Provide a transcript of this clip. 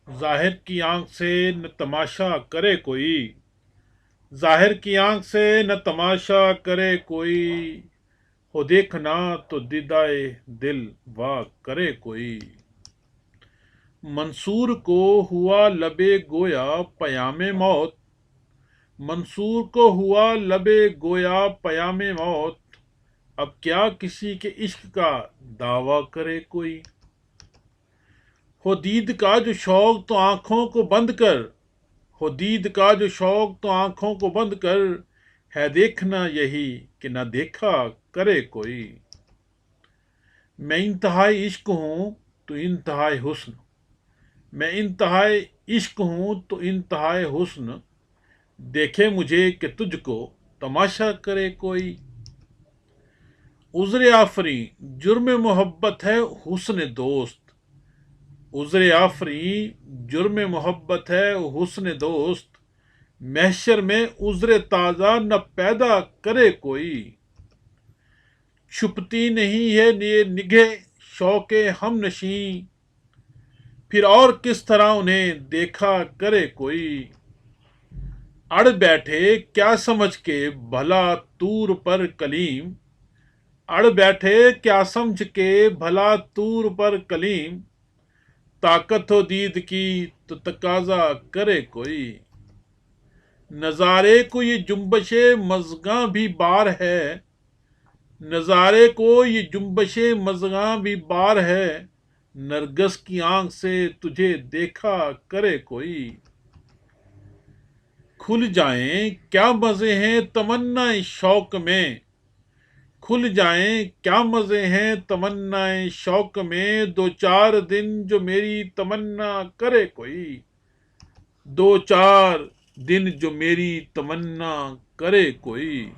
ظاہر کی آنکھ سے نہ تماشا کرے کوئی، ظاہر کی آنکھ سے نہ تماشا کرے کوئی، ہو دیکھنا تو دیدائے دل وا کرے کوئی۔ منصور کو ہوا لبے گویا پیام موت، منصور کو ہوا لبے گویا پیام موت، اب کیا کسی کے عشق کا دعویٰ کرے کوئی۔ ہو دید کا جو شوق تو آنکھوں کو بند کر، ہو دید کا جو شوق تو آنکھوں کو بند کر، ہے دیکھنا یہی کہ نہ دیکھا کرے کوئی۔ میں انتہائی عشق ہوں تو انتہائی حسن، میں انتہائی عشق ہوں تو انتہائی حسن، دیکھے مجھے کہ تجھ کو تماشا کرے کوئی۔ عذر آفریں جرم محبت ہے حسن دوست، عذر آفریں جرم محبت ہے حسن دوست، محشر میں عذر تازہ نہ پیدا کرے کوئی۔ چھپتی نہیں ہے یہ نگہ شوق ہم نشیں، پھر اور کس طرح انہیں دیکھا کرے کوئی۔ اڑ بیٹھے کیا سمجھ کے بھلا طور پر کلیم، اڑ بیٹھے کیا سمجھ کے بھلا طور پر کلیم، طاقت ہو دید کی تو تقاضا کرے کوئی۔ نظارے کو یہ جنبش مژگاں بھی بار ہے، نظارے کو یہ جنبش مژگاں بھی بار ہے، نرگس کی آنکھ سے تجھے دیکھا کرے کوئی۔ کھل جائیں کیا مزے ہیں تمنا شوق میں، کھل جائیں کیا مزے ہیں تمنا شوق میں، دو چار دن جو میری تمنا کرے کوئی، دو چار دن جو میری تمنا کرے کوئی۔